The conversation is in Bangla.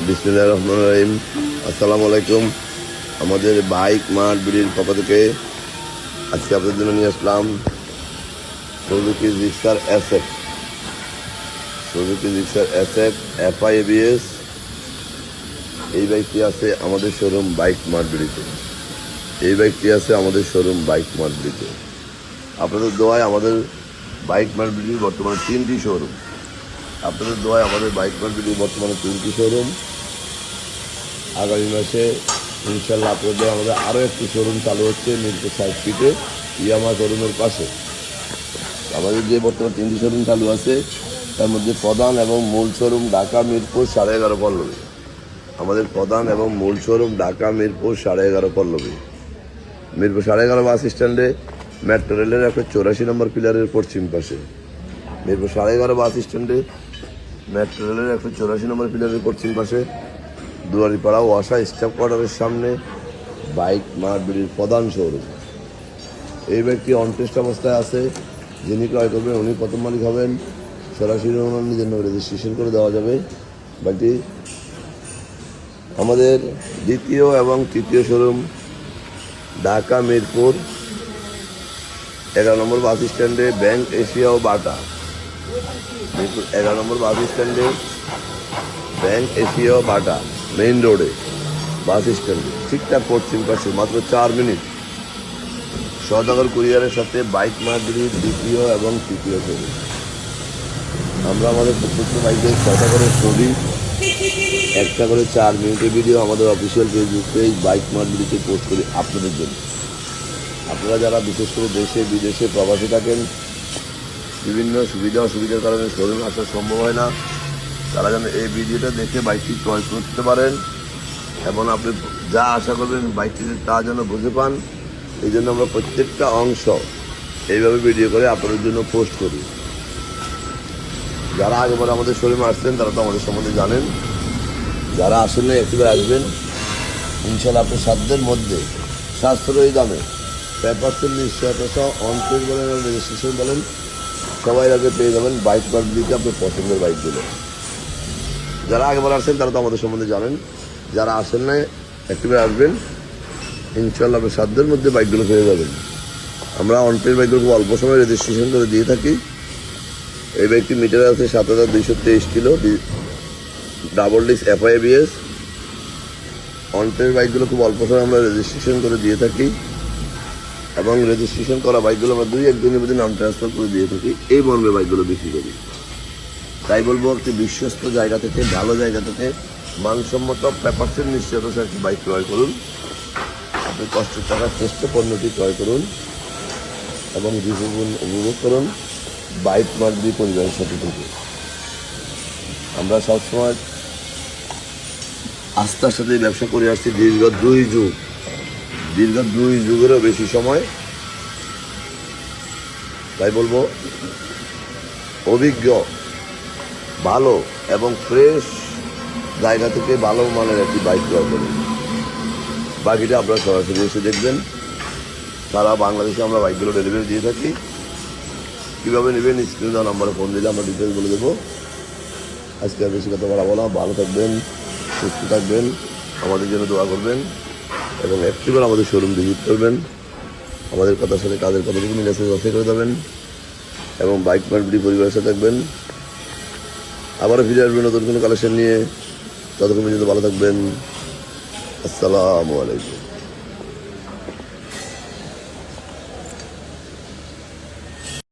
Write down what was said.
বিসমিল্লাহির রহমানির রহিম। আসসালামু আলাইকুম। আমাদের বাইক মার্ট বিডির পক্ষ থেকে আজকে আপনাদের জন্য নিয়ে আসলাম Suzuki Gixxer SF. Suzuki Gixxer SF FI ABS. এই বাইকটি আছে আমাদের শোরুম বাইক মার্ট বিডিতে। আপনাদের দোয়ায় আমাদের বাইক মার্ট বিডির বর্তমানে 3টি শোরুম। আগামী মাসে ইনশাল্লাহ আপনাদের আমাদের আরও একটি শোরুম চালু হচ্ছে মিরপুর 60 ফিটে ইয়ামা শোরুমের পাশে। আমাদের যে বর্তমানে 3টি শোরুম চালু আছে তার মধ্যে প্রধান এবং মূল শোরুম ঢাকা মিরপুর 11.5 পল্লবী। মিরপুর 11.5 বাস স্ট্যান্ডে মেট্রো রেলের 184 নম্বর পিলারের পশ্চিম পাশে। দুয়ারিপাড়া ওয়াসা স্টাফ কোয়ার্টারের সামনে বাইক মার্ট বিডির প্রধান শোরুম। এই বাইকটি অন টেস্ট অবস্থায় আছে। যিনি ক্রয় করবেন উনি প্রথম মালিক হবেন। সরাসরি ওনার নিজের নামে রেজিস্ট্রেশন করে দেওয়া যাবে। বাইকটি আমাদের দ্বিতীয় এবং তৃতীয় শোরুম ঢাকা মিরপুর 11 নম্বর বাস স্ট্যান্ডে ব্যাংক এশিয়া ও বাটা। মিরপুর 11 নম্বর বাস স্ট্যান্ডে ব্যাংক এশিয়া ও বাটা মেইন রোডে বাস স্ট্যান্ডে ঠিকঠাক পশ্চিম পাশে, মাত্র 4 মিনিট। সওদাগর কুরিয়ারের সাথে বাইক মার্ট বিডির দ্বিতীয় এবং তৃতীয় শোরুম। আমরা আমাদের প্রত্যেকটা বাইকের 6টা করে ছবি, একটা করে 4 মিনিটের ভিডিও আমাদের official Facebook page bike mart বিডিতে পোস্ট করি আপনাদের জন্য। আপনারা যারা বিশেষ করে দেশে বিদেশে প্রবাসী থাকেন, বিভিন্ন সুবিধা অসুবিধার কারণে শোরুমে আসা সম্ভব হয় না, তারা যেন এই ভিডিওটা দেখে বাইকটি ক্রয় করতে পারেন এবং আপনি যা আশা করবেন বাইকটিতে তা যেন বুঝে পান। এই জন্য আমরা প্রত্যেকটা অংশ এইভাবে ভিডিও করে আপনাদের জন্য পোস্ট করি। যারা আগেবার আমাদের শোরুমে আসছেন তারা তো আমাদের সম্বন্ধে জানেন। যারা আসেন না একটিবার আসবেন, ইনশাল্লাহ আপনার সাধ্যের মধ্যে সাশ্রয়ী দামে পেপারসের নিশ্চয়তা সহ অনটেস্ট বলেন এবং রেজিস্ট্রেশন বলেন সবাই আগে পেয়ে যাবেন বাইক মার্ট বিডিতে আপনার পছন্দের বাইকগুলো। যারা আগেবার আসেন তারা তো আমাদের সম্বন্ধে জানেন। যারা আসেন না একটিবার আসবেন, ইনশাল্লাহ আপনার সাধ্যের মধ্যে বাইকগুলো পেয়ে যাবেন। আমরা অনটেস্ট বাইকগুলো খুব অল্প সময় রেজিস্ট্রেশন করে দিয়ে থাকি। এই বাইকটি মিটার আছে 7223 kilo, double disc FI ABS. On test বাইকগুলো খুব অল্প সময় আমরা রেজিস্ট্রেশন করে দিয়ে থাকি এবং রেজিস্ট্রেশন করা বাইকগুলো আমরা 2-1 দিনের মধ্যে নাম ট্রান্সফার করে দিয়ে থাকি। এই মর্মে বাইকগুলো বিক্রি করি। তাই বলবো একটি বিশ্বস্ত জায়গা থেকে, ভালো জায়গা থেকে মানসম্মত পেপারসের নিশ্চয়তা সহ একটি বাইক ক্রয় করুন। আপনি কষ্টের টাকা শ্রেষ্ঠ পণ্যটি ক্রয় করুন এবং জীবন উপভোগ করুন বাইক মার্ট বিডি পরিবারের সাথে থেকে। আমরা সবসময় আস্থার সাথে ব্যবসা করে আসছি দীর্ঘ 2 যুগেরও বেশি সময়। তাই বলবো অভিজ্ঞ, ভালো এবং ফ্রেশ জায়গা থেকে ভালো মানের একটি বাইক ক্রয় করুন। বাকিটা আপনারা সরাসরি এসে দেখবেন। সারা বাংলাদেশে আমরা বাইকগুলো ডেলিভারি দিয়ে থাকি। কীভাবে নেবেন স্ক্রিনে দেওয়া নাম্বারে ফোন দিলে আমরা ডিটেলস বলে দেবো। আজকে আর বেশি কথা বলা বলা। ভালো থাকবেন, সুস্থ থাকবেন, আমাদের জন্য দোয়া করবেন এবং একটিবার আমাদের শোরুম ভিজিট করবেন। আমাদের কথার সাথে কাজের কথাটুকু মেসেজ অফে করে দেবেন এবং বাইক মার্ট বিডি পরিবারের সাথে থাকবেন। আবারও ফিরে আসবেন নতুন কোনো কালেকশন নিয়ে। ততক্ষণ পর্যন্ত ভালো থাকবেন। আসসালামু আলাইকুম।